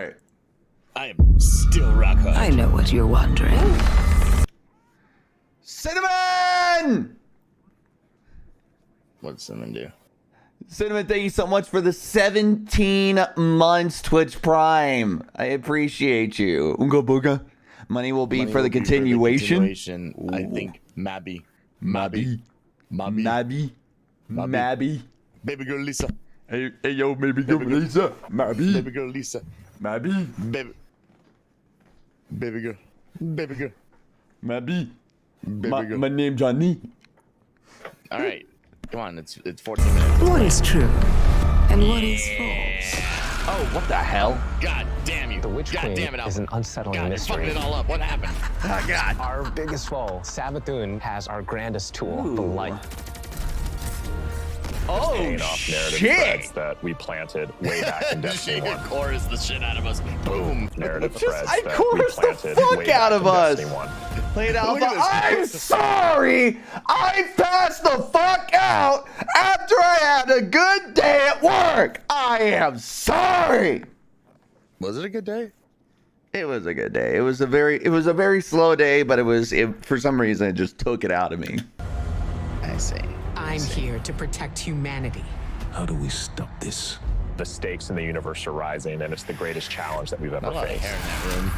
right. I am still rock hard. I know what you're wondering. Cinnamon! What'd Cinnamon do? Cinnamon, thank you so much for the 17 months Twitch Prime. I appreciate you. Unga booga. Money will be for the continuation. I think Mabby. Baby girl Lisa. Hey yo, baby girl Lisa. Baby girl Lisa. Baby girl. Baby girl. Baby girl. My name Johnny. All right. Come on, it's 14 minutes. What is true and what is false? Oh, what the hell? God damn you. The Witch Queen is an unsettling mystery. Fucking it all up. What happened? Oh, God. Our biggest foe, Savathun, has our grandest tool, the light. Oh, off narrative shit. threads that we planted way back in Destiny 1. Chorus the shit out of us. Boom. Narrative Just, threads I that we chorused the planted fuck way out back of in us. Destiny 1. Played Alpha. I'm sorry. I passed the fuck out after I had a good day at work. I am sorry. Was it a good day? It was a good day. It was a very slow day, but for some reason it just took it out of me. I see. I'm here to protect humanity. How do we stop this? The stakes in the universe are rising, and it's the greatest challenge that we've ever A lot of faced. hair in that room.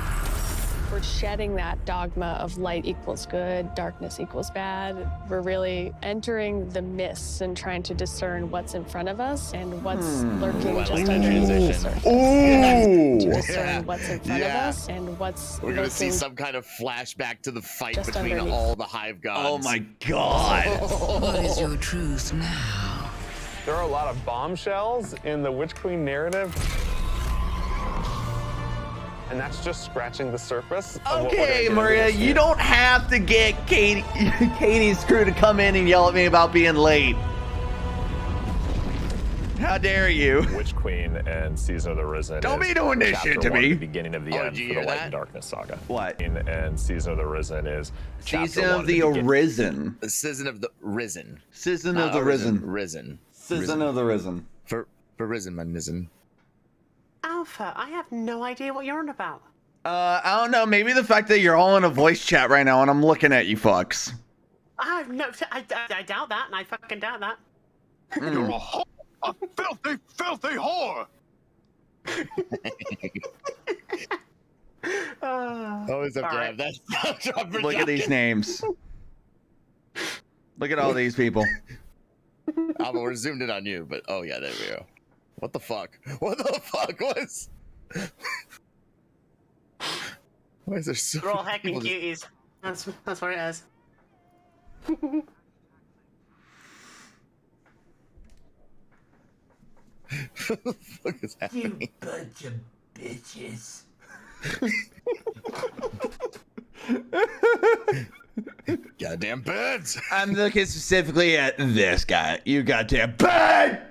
We're shedding that dogma of light equals good, darkness equals bad. We're really entering the mists and trying to discern what's in front of us and what's lurking just underneath the surface. Ooh. To discern what's in front of us and what's We're gonna see lurking some kind of flashback to the fight just between underneath. all the hive gods. Oh my god. What is your truth now? There are a lot of bombshells in the Witch Queen narrative. And that's just scratching the surface. Of what we're gonna Okay, get into Maria, this you year. don't have to get Katie's crew to come in and yell at me about being late. How dare you? Witch Queen and Season of the Risen. Don't is be doing this chapter shit to one, me. The beginning of the end did you for the hear Light that? and Darkness saga. What? And Season of the Risen is chapter Season one, of the beginning. Arisen. The Season of the Risen. Season of the Risen. Risen. Season of the Risen. For Risen, my Nizen. Alpha, I have no idea what you're on about. I don't know. Maybe the fact that you're all in a voice chat right now and I'm looking at you fucks. I doubt that, and I fucking doubt that. You're a whore, a filthy, filthy whore. Always have to have that. Look at these names. Look at all these people. Alba, we're zoomed in on you, but oh yeah, there we go. What the fuck? What the fuck was? Why is there so We're all many heckin' people just- cuties. That's what it is. What the fuck is happening? Bunch of bitches. Goddamn birds! I'm looking specifically at this guy. You goddamn bird!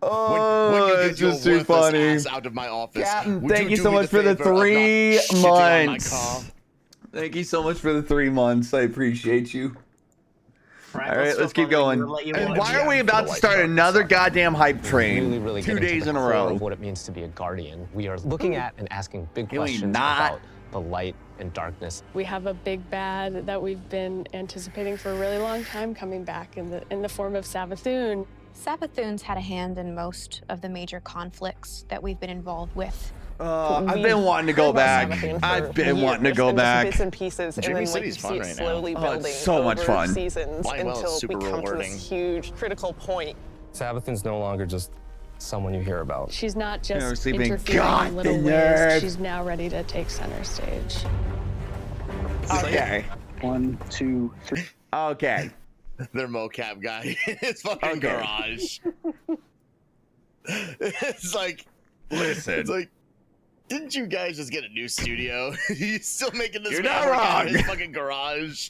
Oh, when it's you just get your too funny. worthless ass out of my office, Captain, would thank you do so me much for the favor of not 3 shitting on my months. car? Thank you so much for the 3 months. I appreciate you. All right, let's keep going. And why are we about to start another goddamn hype train? Really 2 getting to days the in a core row. Of what it means to be a guardian. We are looking at and asking big You ain't questions not. about the light and darkness. We have a big bad that we've been anticipating for a really long time coming back in the form of Savathun. Savathun's had a hand in most of the major conflicts that we've been involved with. I've been wanting to go back. I've been wanting to go back. Bits and pieces, and Jimmy then like City's you fun see it right now. slowly Oh, building it's so much over fun. seasons Flying well is until super we come to rewarding. this huge critical point. Savathun's no longer just someone you hear about. She's not Never just sleeping. interfering God, in little the ways. nerd. She's now ready to take center stage. Okay. 1, 2, 3. Their Okay. mocap guy in his fucking Okay. garage. It's like, Listen. it's like, didn't you guys just get a new studio? You still making this You're man not work out in wrong. his fucking garage?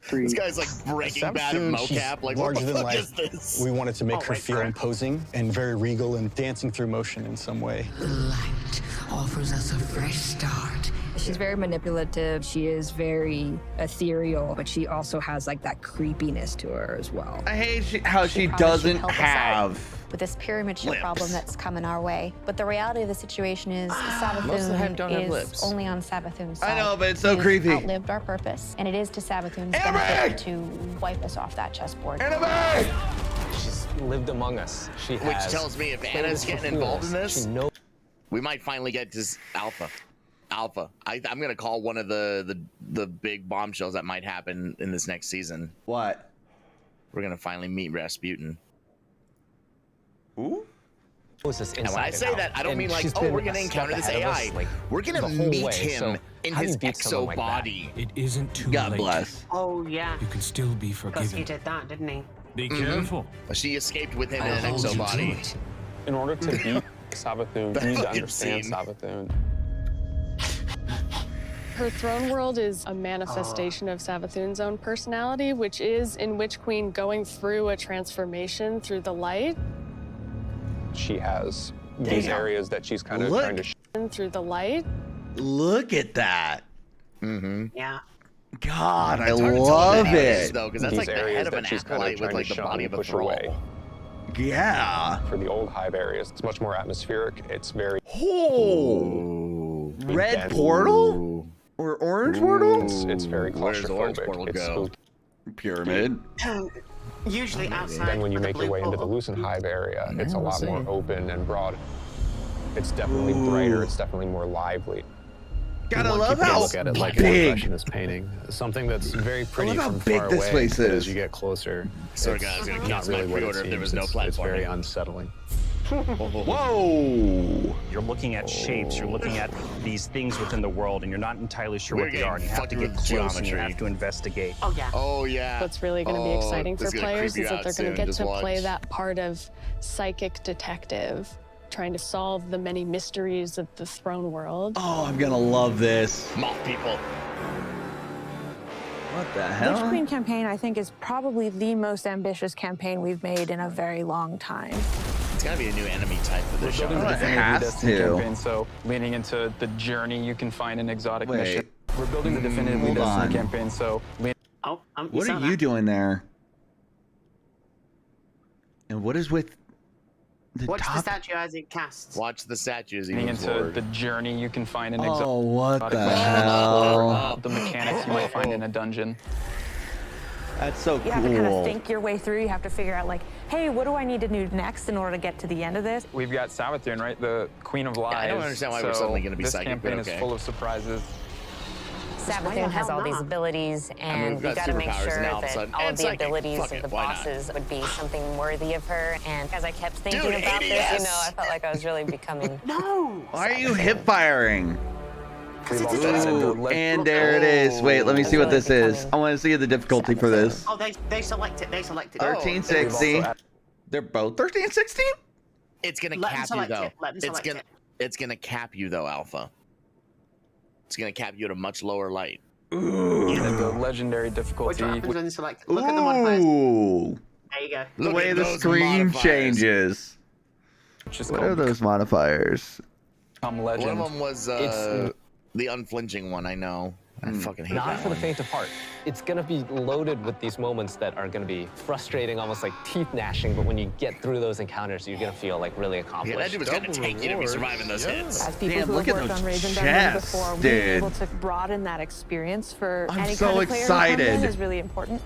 3. This guy's like Breaking Bad and mocap. Like, what the fuck is this? We wanted to make her wait feel for it. imposing and very regal and dancing through motion in some way. The light offers us a fresh start, She's very manipulative. She is very ethereal, but she also has like that creepiness to her as well. I hate how she probably should doesn't help us have with this pyramid ship lips. problem that's coming our way. But the reality of the situation is Most of the time Savathun don't have is lips. only on Savathun's side. I know, but it's so We've creepy. outlived our purpose, and it is to Savathun's benefit to wipe us off that chessboard. She's lived among us. She has. Which tells me if played Anna's us getting for involved in fools. this, She knows. we might finally get to Alpha. I'm gonna call one of the big bombshells that might happen in this next season. What? We're gonna finally meet Rasputin. Ooh. And when I say that, I don't mean like, oh, we're gonna encounter this AI. We're gonna meet him in his exo body. It isn't too God late. bless. Oh, yeah. You can still be Because forgiven. he did that, didn't he? Be careful. She escaped with him in I'll an hold exo you to body. it. In order to beat Savathun, you need to fucking understand scene. Savathun. Her throne world is a manifestation of Savathun's own personality, which is in Witch Queen going through a transformation through the light. She has these areas that she's kind of Look. trying to Through the light. Look at that. Yeah. God, I It's hard to tell love what that is, it. though, because that's these like the areas head of that an she's kind of acolyte with trying like to the shun body and of a push away. thrall. Yeah. For the old hive areas, it's much more atmospheric. It's very Oh. Red dense. portal? Or orange portal? It's very Where does orange claustrophobic. portal It's go? spooky. Pyramid. Usually outside. Then when you of the make your blue way into the portal. Lucent Hive area, it's a we'll lot more see. open and broad. It's definitely brighter. It's definitely more lively. Gotta One love people how look at it like an big. impressionist painting, something that's very pretty Look how from big far this away, place but is. as you get closer, Sorry, it's guys, I'm gonna not cancel my really what it pre-order if there was seems. no It's very platforming. unsettling. Whoa. You're looking at shapes, you're looking at these things within the world, and you're not entirely sure We're what they getting are, and you have to fucked get with close and you geometry. have to investigate. Oh, yeah. Oh yeah. What's really going to be exciting for this is gonna players creep you is that out they're going soon. to get Just to play watch. that part of psychic detective, trying to solve the many mysteries of the throne world. Oh, I'm gonna love this. Moth people. What the Witch hell? Queen campaign, I think, is probably the most ambitious campaign we've made in a very long time. It's gotta be a new enemy type for this show. It has to. campaign, so leaning into the journey you can find an exotic Wait. mission. We're building the definitively Hold on. Destiny campaign, so Oh, What are you doing there? And what is with the Watch the top? statue as it casts. Watch the statues leaning even into forward. the journey you can find in Oh, exotic what the missions, hell? or the mechanics you might find in a dungeon. That's so You have to kind of cool. think your way through. You have to figure out, like, hey, what do I need to do next in order to get to the end of this? We've got Savathun, right? The Queen of Lies. I don't understand why we're so suddenly gonna be this psychic, but campaign okay. is full of surprises. Savathun has all these abilities, and we've you got got to make superpowers, sure and all of a that sudden- all and of the psychic. abilities Fuck of it, the why not? bosses would be something worthy of her. And as I kept thinking Dude, about this, ADS. I felt like I was really becoming. No! Why are you hip firing? We've also added the Ooh, and there it is. Wait, let me see what this is. I want to see the difficulty for this. Oh, they select it. They select it. 1360. They're both 1360? It's gonna Let 'em cap you select though. it. Let 'em select it. It's gonna cap you though, Alpha. It's gonna cap you at a much lower light. The legendary difficulty. What happens when you select? Look at the modifiers. Ooh. There you go. The Look way at the those screen modifiers. changes. Just What are those modifiers? Legend. One of them was the unflinching one. I know. I fucking hate Not that for the one. faint of heart. It's gonna be loaded with these moments that are gonna be frustrating, almost like teeth gnashing, but when you get through those encounters, you're gonna feel like really accomplished. Yeah, that dude was gonna take you to be surviving those hits. As people Damn, who look have at worked those on Rage and Dungeons chests, before, dude. being able to broaden that experience for I'm any so kind of player who comes in excited. is really important.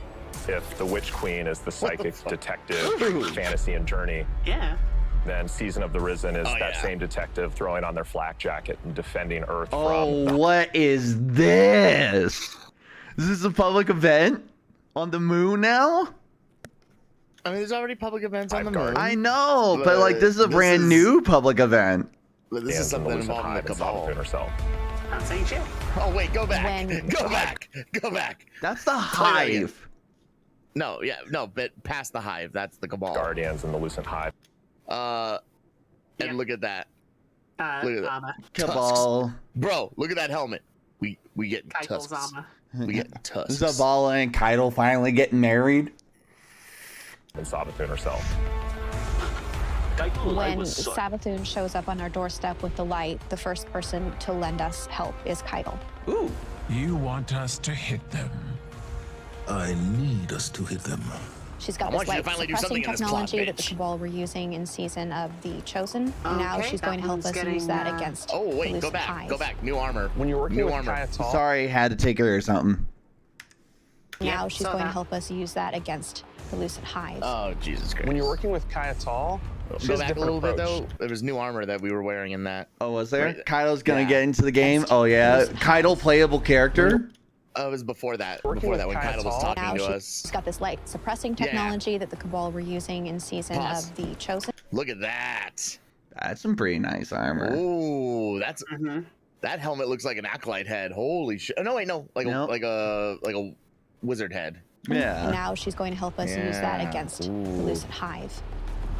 If the Witch Queen is the psychic detective, Ooh. fantasy and journey, Yeah. then Season of the Risen is Oh, that yeah. same detective throwing on their flak jacket and defending Earth Oh, from what is this? Is this a public event on the moon now? I mean, there's already public events on the moon. I know, but like this is a brand new public event. But this is something involving the Cabal. herself. I'm saying shit. Oh wait, go back. When- Go back. Go back. That's the that again. Hive. No, yeah, no, but past the Hive, that's the Cabal. Guardians and the Lucent Hive. And Yeah. look at that. Look at that. Armor. Cabal. Bro, look at that helmet. We get Keitel's tusks. armor. We get tusks. Zabala and Keitel finally getting married. And Savathun herself. When Savathun shows up on our doorstep with the light, the first person to lend us help is Keitel. Ooh. You want us to hit them? I need us to hit them. She's got this light suppressing technology that the Cabal were using in Season of the Chosen. Now she's going to help us use that against Oh wait, the go back, Hive. go back. New armor. When you're working New with armor. Kaiatal, Sorry, had to take her or something. Now she's going to help us use that against the Lucid Hive. Oh Jesus Christ. when you're working with Kaiatal, she Go has back a different little bit approach. though. There was new armor that we were wearing in that. Oh, was there? Right. Keitel's gonna Yeah. get into the game. Oh yeah, Keitel playable character. It was before that. Working Before with that, when Keitel was Kaiatal. talking Now to she's us. got this light suppressing technology that the Cabal were using in Season Pause. of the Chosen. Look at that. That's some pretty nice armor. Ooh, that's that helmet looks like an acolyte head. Holy shit! Oh no, wait, no, like Nope. like a wizard head. And Yeah. now she's going to help us use that Yeah. against the Lucid Hive.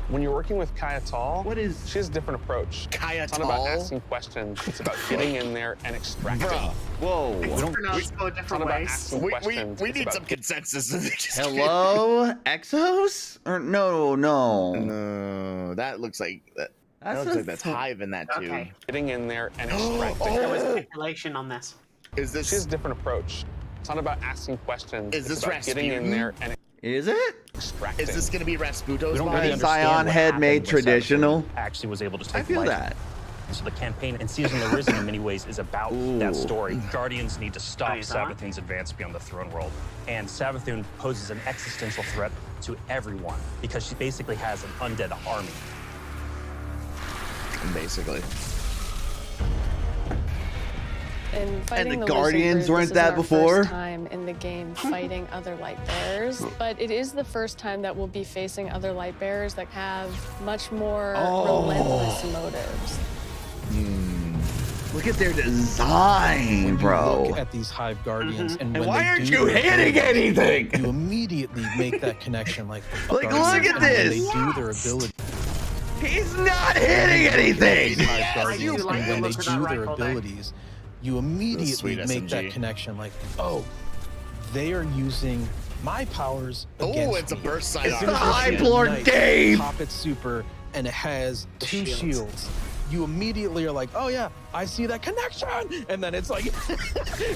When you're working with Kaiatal, she has a different approach. It's not about Kaiatal? asking questions. It's about getting in there and extracting. Bruh. Whoa. We don't Pronounced go it's not different about ways. asking We questions. need it's about some consensus. Hello, Exos? Or no. No, that looks like that. That looks like that's Hive in that too. Okay. getting in there and extracting. There was speculation on this. Is She has this a different approach. It's not about asking questions. Is it's this about getting in Rasputin? there and Is it? extracting. is this gonna be Rasputo's We don't body? really understand Scion what head happened made when traditional. Savathun actually was able to take I feel life. that. So the campaign and Season of the Risen in many ways is about that story. Guardians need to stop Savathun's advance beyond the throne world. And Savathun poses an existential threat to everyone because she basically has an undead army. Basically. And fighting the the Guardians Wizard, weren't this is that our before? First time in the game fighting other light bearers, but it is the first time that we'll be facing other light bearers that have much more relentless motives. Look at their design, bro. Look at these Hive Guardians, and And when why they aren't do you their hitting ability, anything? You immediately make that connection. Like Like, Guardians, look at and when this. They do their ability. He's not hitting anything. Hive Guardians, like and the when they look of do that their rifle there. abilities, you immediately sweet make SMG. that connection. Like, oh, they are using my powers Oh, against it's a me. burst As sidearm. soon as High they see Lord Knight Dave. Pop it super, and it has two shields. You immediately are like, oh yeah, I see that connection, and then it's like,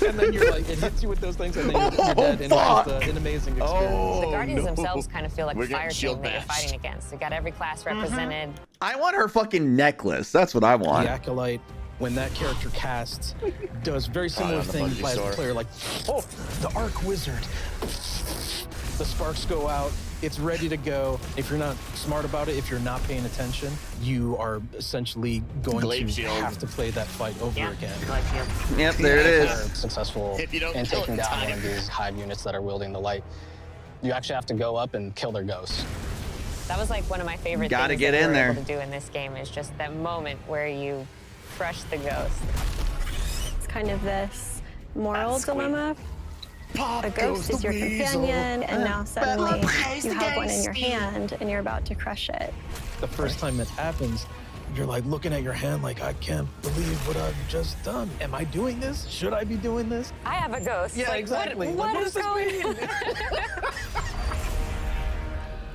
and then you're like, it hits you with those things, and then you're dead, and it's just an amazing experience. The Guardians themselves kind of feel like We're a fire getting team shield that you're bashed. fighting against. You got every class represented. I want her fucking necklace. That's what I want. The Acolyte, when that character casts, does very similar on the thing bungee as the sword. player, like, oh, the Arc Wizard. The sparks go out, it's ready to go. If you're not smart about it, if you're not paying attention, you are essentially going Glaive to shield. have to play that fight over again. Yep, there it If is. you're successful If you don't in kill taking in down time. one of these Hive units that are wielding the light, you actually have to go up and kill their ghosts. That was like one of my favorite Gotta things get that we in were there. able to do in this game is just that moment where you crush the ghost. It's kind of this moral That's dilemma. Pop A ghost is your companion, and now suddenly you have one in your hand, and you're about to crush it. The first time it happens, you're like looking at your hand like, I can't believe what I've just done. Am I doing this? Should I be doing this? I have a ghost. Yeah, Like, exactly. What Like, is going on?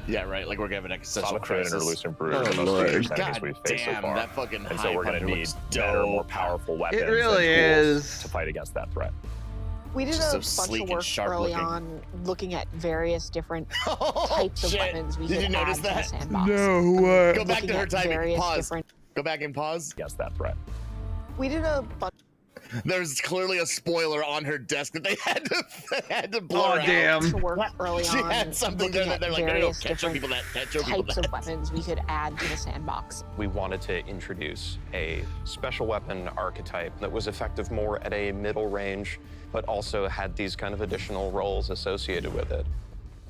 Yeah, right. Like we're gonna have an existential Savathun and her crisis. Lucent Brood Oh, are the most Lord. dangerous enemies God we've faced so damn, far. that fucking And so we're Hive going to hunter need looks better, more dope. powerful weapons really and tools is. to fight against that threat. We did Just a so bunch sleek of and work sharp early looking. on looking at various different Oh, types of shit. weapons we Did could you notice add to the that? sandbox. Go back Looking to her at typing. various Pause. different- Go back and pause. Against that threat. We did a bunch. There's clearly a spoiler on her desk that they had to blur out. To work early She on, had something there looking that at they're like, no, no, no, various can't show different people that, can't show people types that. of weapons we could add to the sandbox. We wanted to introduce a special weapon archetype that was effective more at a middle range, but also had these kind of additional roles associated with it.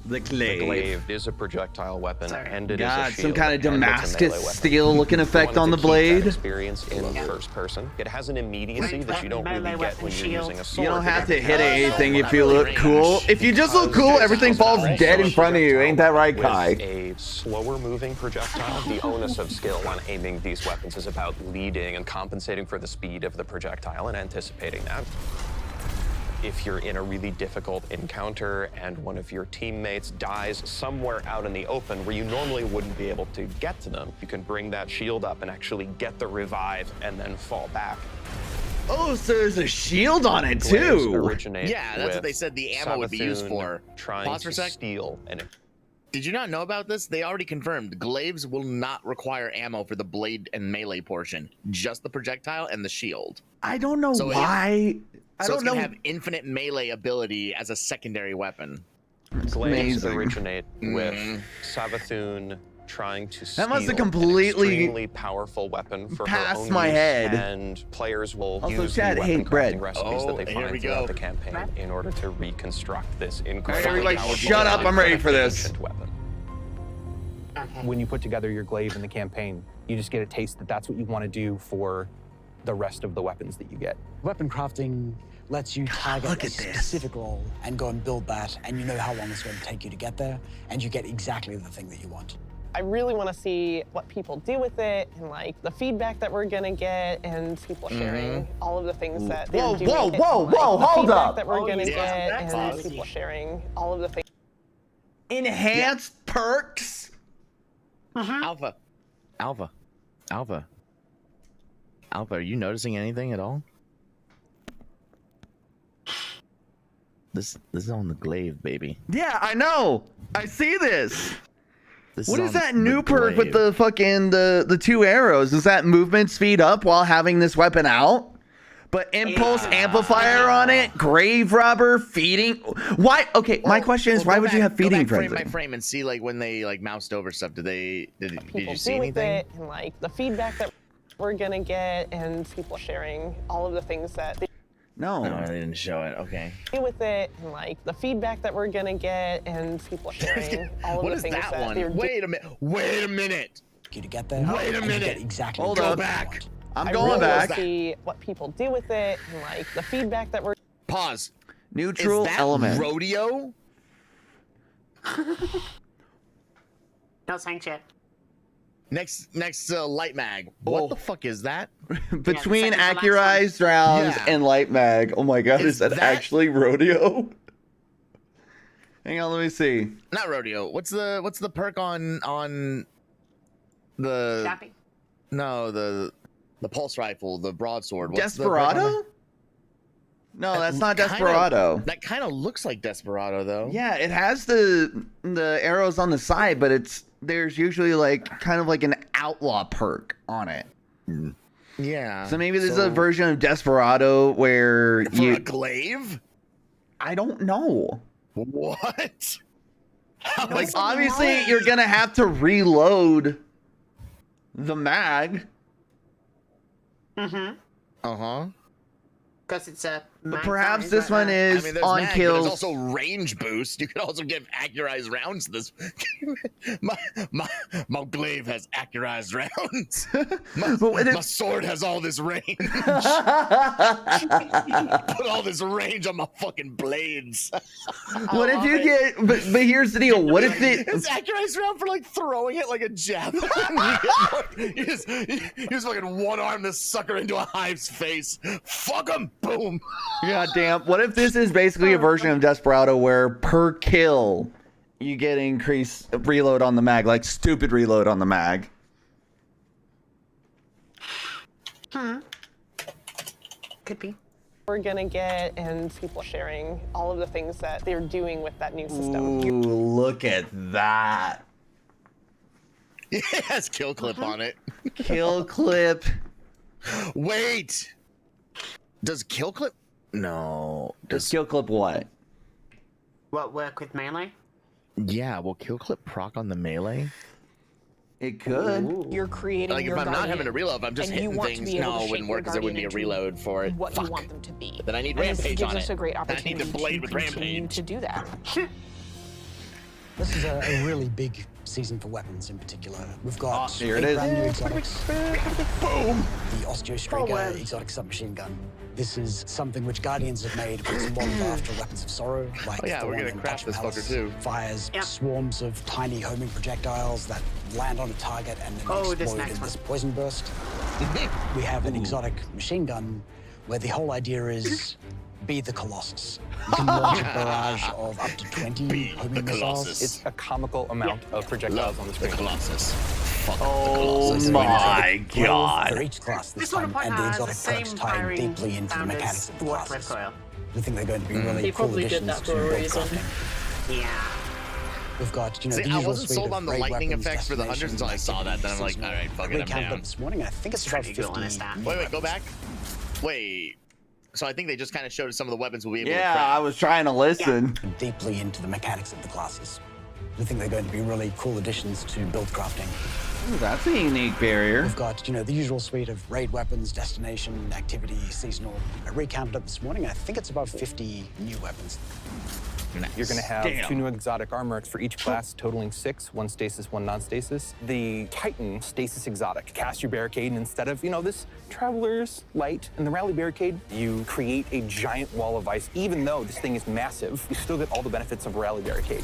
The The glaive. glaive is a projectile weapon, and it God, is a some shield, kind of and it's a Damascus melee weapon. steel looking We effect wanted on to the keep that blade. experience in first person. It has an immediacy that you don't really get when you're using a sword. You don't have to but hit everything anything else if you look cool. If you just look cool, everything falls dead in front of you. Ain't that right, with Kai? a slower moving projectile, the onus of skill on aiming these weapons is about leading and compensating for the speed of the projectile and anticipating that. if you're in a really difficult encounter and one of your teammates dies somewhere out in the open where you normally wouldn't be able to get to them, you can bring that shield up and actually get the revive and then fall back. Oh, so there's a shield on it Glaives too. originate Yeah, that's what they with said the ammo would be used Savathun for. Trying Pause for a to sec. steal and Did you not know about this? They already confirmed glaives will not require ammo for the blade and melee portion, just the projectile and the shield. I don't know So why. I So don't it's know. gonna have infinite melee ability as a secondary weapon. Glaives amazing. originate with Savathun trying to steal That must have an completely extremely powerful weapon for her passed own my use, head. and players will Also, use Chad, the hey, weapon bread. crafting recipes that they Here we find throughout go. the campaign in order to reconstruct this All right, incredibly everybody, powerful shut up! I'm ready for this. ancient weapon. When you put together your glaive in the campaign, you just get a taste that that's what you want to do for the rest of the weapons that you get. Weapon crafting lets you target a specific role and go and build that, and you know how long it's going to take you to get there, and you get exactly the thing that you want. I really want to see what people do with it and like the feedback that we're gonna get and people sharing all of the things that they're doing. Whoa, with it, whoa, and, like, whoa, the hold feedback up. that we're gonna get and Pause. people sharing all of the things. Enhanced perks. Alpha, Alpha, Alpha, Alpha. Are you noticing anything at all? This is on the glaive, baby. Yeah, I know. I see this. This What is on that the new perk with glaive. the fucking the two arrows? Is that movement speed up while having this weapon out? But impulse amplifier on it, grave robber, feeding. Why? Okay, my question is, why would you have feeding frame by frenzy? frame and see like when they like moused over stuff? Did People you see do with anything? it and like the feedback that we're gonna get and people sharing all of the things that they No. No, they didn't show it. Okay. do with it and like the feedback that we're gonna get and people sharing all of What the is things that that one? they're Wait a minute. Wait a minute. You to get there. Wait a and you get minute. exactly Hold what up. you back. want. I'm I going really back. want to see what people do with it and like the feedback that we're Pause. Neutral Is that element. rodeo? No saying shit. Next light mag. What the fuck is that? Between second to last accurized rounds Yeah. and light mag. Oh my god, is that that- actually rodeo? Hang on, let me see. Not rodeo. What's the perk on the Chappy. No, the pulse rifle, the broadsword. What's the perk on Desperado? that? No, that's not Kinda- Desperado. That kind of looks like Desperado though. Yeah, it has the arrows on the side, but there's usually like kind of like an outlaw perk on it. Yeah. So maybe this is a version of Desperado where for you a glaive? I don't know. What? Like obviously you're gonna have to reload the mag. Uh-huh. Because it's a. But perhaps this one is there's on mag, but kills. There's also range boost. You could also give accurized rounds to this. my glaive has accurized rounds. My sword has all this range. Put all this range on my fucking blades. What if you get? But here's the deal. What if it? It's accurized round for like throwing it like a javelin. you just fucking one arm this sucker into a hive's face. Fuck him. Boom. God damn. What if this is basically a version of Desperado where per kill you get increased reload on the mag, like stupid reload on the mag? Could be. we're gonna get and people sharing all of the things that they're doing with that new system. Ooh, look at that. It has kill clip on it. Kill clip. Wait. Does kill clip? No. Does kill clip what? What, work with melee? Yeah, will kill clip proc on the melee? It could. You're creating Like if your I'm not guardian, having a reload, if I'm just and you hitting want to things, be able no, to it shape wouldn't your work because there wouldn't be a guardian into reload for it. what Fuck. you want them to be. Then I need And this rampage gives on us it. a great I need opportunity the blade to with continue rampage. to do that. This is a really big season for weapons in particular. We've got here it 8 is. brand new exotics. Boom! The Oh, Osteostraker exotic submachine gun. This is something which Guardians have made with some modern after Weapons of Sorrow, like Oh yeah, the we're one gonna in craft Dutch this Palace. fucker too. Fires swarms of tiny homing projectiles that land on a target and then Oh, this explode next in one. this poison burst. We have an exotic machine gun where the whole idea is Be the Colossus. You can launch a barrage of up to 20 homing missiles. It's a comical amount of projectiles on the screen. The Colossus. Oh my god. For each class this This one time, point and the has the exotic same perks tie firing deeply into the sound mechanics as of the Warp classes. Recoil. We think they're going to be really They cool probably did additions that to for a build reason. crafting. Yeah. We've got, you know, See, the I usual wasn't suite sold of on the raid lightning weapons, effects for the hunters until I saw that. Then I'm like, all right, fuck it, I'm counted down. up this morning. I think it's about 50. Wait, go back. Wait. So I think they just kind of showed us some of the weapons we'll be able to Yeah, craft. I was trying to listen. Deeply into the mechanics of the classes. We think they're going to be really cool additions to build crafting. Ooh, that's a unique barrier. We've got, you know, the usual suite of raid weapons, destination, activity, seasonal. I recounted up this morning. I think it's about 50 new weapons. You're going to have Damn. 2 new exotic armors for each class, totaling 6, 1 stasis, 1 non-stasis. The Titan Stasis Exotic. Cast your barricade, and instead of, you know, this Traveler's Light and the Rally Barricade, you create a giant wall of ice. Even though this thing is massive, you still get all the benefits of Rally Barricade.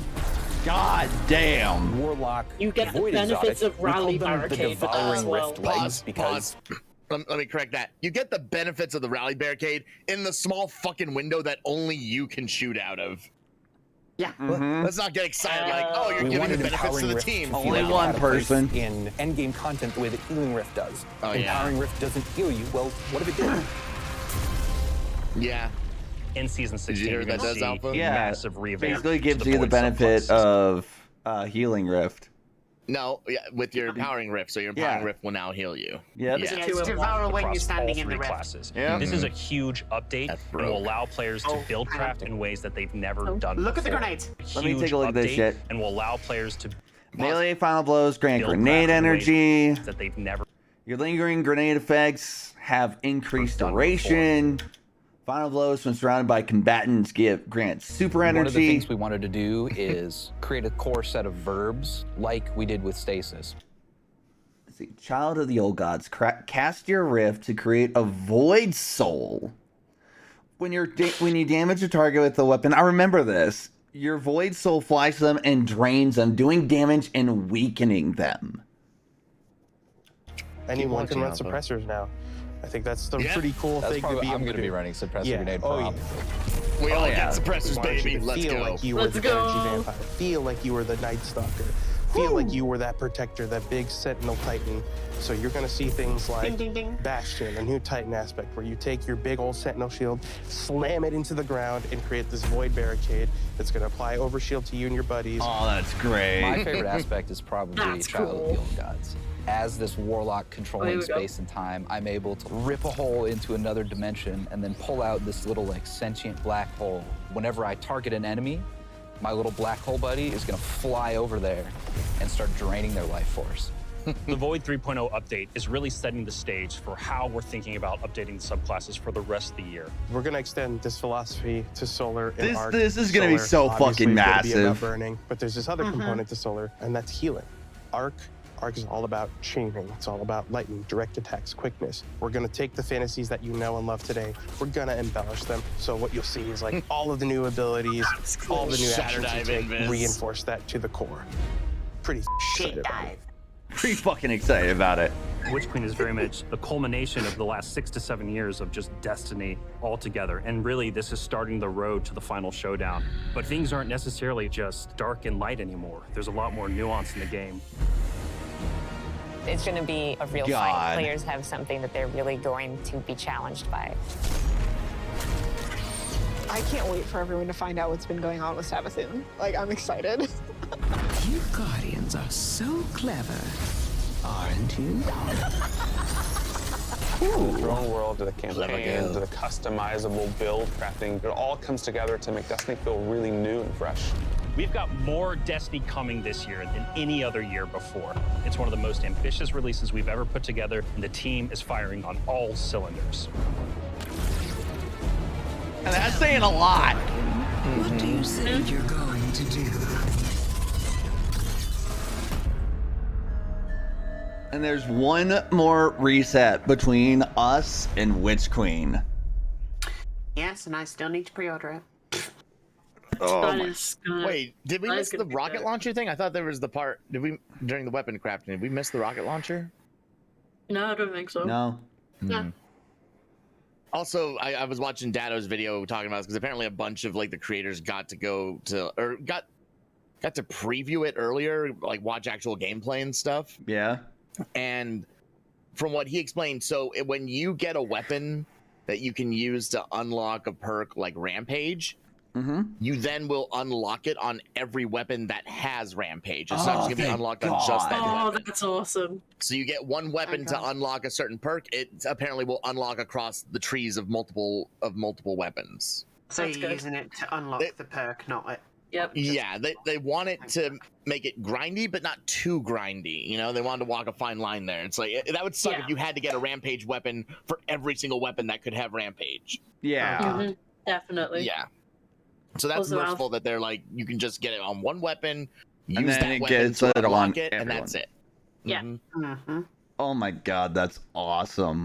God damn. Warlock. You get the Void benefits exotic. of Rally We call them Barricade, the but Devouring as well. Rift legs because Let me correct that. You get the benefits of the rally barricade in the small fucking window that only you can shoot out of. Yeah. Let's not get excited like, oh, you're we giving wanted the benefits to Empowering the Rift team. to Only feel one out of place person. in endgame content the way that Healing Rift does. Oh, yeah. Empowering Rift doesn't heal you. Well, what if it did? Yeah. In season 16, hear you're that gonna does, see Alpha? Yeah. massive revamp. Basically to gives you the Void benefit subclasses. of healing rift. No, yeah, with your empowering rift. So your empowering rift will now heal you. Yep. Yeah. Yeah, it's devour when you're across standing all in the 3 rift. classes. Yeah. This is a huge update and will broke. allow players to build craft in ways that they've never done Look at the before. grenades. Let me Huge take a look at this update shit. And will allow players to Melee final blows grant build grenade craft in ways energy. that they've never. Your lingering grenade effects have increased duration. Final blows when surrounded by combatants grant super energy. One of the things we wanted to do is create a core set of verbs like we did with stasis. Let's see. Child of the Old Gods, cast your rift to create a void soul. When you damage a target with the weapon, I remember this. Your void soul flies to them and drains them, doing damage and weakening them. Anyone can run suppressors now. I think that's the pretty cool That's thing probably, to be able I'm going to be do. running suppressor Yeah. grenade Oh, prom. We Oh, all yeah. get suppressors, Want you baby. to Let's feel go. like you were the energy vampire. Feel like you were the Night Stalker. Feel like you were that protector, that big Sentinel Titan. So you're gonna see things like Ding, ding, ding. Bastion, a new Titan aspect, where you take your big old Sentinel shield, slam it into the ground, and create this void barricade that's gonna apply overshield to you and your buddies. Oh, that's great. My favorite aspect is probably That's Child of cool. the Old Gods. As this warlock There controlling we go. space and time, I'm able to rip a hole into another dimension and then pull out this little like sentient black hole. Whenever I target an enemy, my little black hole buddy is gonna fly over there and start draining their life force. The Void 3.0 update is really setting the stage for how we're thinking about updating the subclasses for the rest of the year. We're gonna extend this philosophy to Solar and Arc. This is gonna be Solar, so obviously, fucking is gonna be about massive. burning, but there's this other component to Solar, and that's healing. Arc is all about chaining. It's all about lightning, direct attacks, quickness. We're gonna take the fantasies that you know and love today. We're gonna embellish them. So what you'll see is like all of the new abilities, all the new Shatter actions dive you take, invis. reinforce that to the core. Pretty excited about it. Pretty fucking excited about it. Witch Queen is very much the culmination of the last 6 to 7 years of just Destiny altogether. And really, this is starting the road to the final showdown. But things aren't necessarily just dark and light anymore. There's a lot more nuance in the game. It's going to be a real God. fight. Players have something that they're really going to be challenged by. I can't wait for everyone to find out what's been going on with Sabathoon. Like, I'm excited. You Guardians are so clever, aren't you? From the throne world to the campaign to the customizable build crafting, it all comes together to make Destiny feel really new and fresh. We've got more Destiny coming this year than any other year before. It's one of the most ambitious releases we've ever put together, and the team is firing on all cylinders. And that's saying a lot. What do you say you're going to do? And there's one more reset between us and Witch Queen. Yes, and I still need to pre-order it. Oh That my- is gonna- Wait, did we that miss is the gonna be rocket good. launcher thing? I thought there was the part. Did we during the weapon crafting? Did we miss the rocket launcher? No, I don't think so. No. Yeah. Also, I was watching Dado's video talking about this because apparently a bunch of like the creators got to go to or got to preview it earlier, like watch actual gameplay and stuff. Yeah. And from what he explained, so when you get a weapon that you can use to unlock a perk like Rampage, you then will unlock it on every weapon that has Rampage. It's not just gonna be unlocked on just that weapon. That's awesome. So you get one weapon to unlock a certain perk. It apparently will unlock across the trees of multiple weapons. So you're using it to unlock the perk, not it. Yep. Yeah, they want it to make it grindy, but not too grindy. You know, they wanted to walk a fine line there. It's like that would suck if you had to get a Rampage weapon for every single weapon that could have Rampage. Yeah. Definitely. Yeah. So that's Also, merciful that they're like, you can just get it on one weapon, use And then that it weapon gets to it unlock on it, and everyone. that's it. Yeah. Oh my god, that's awesome.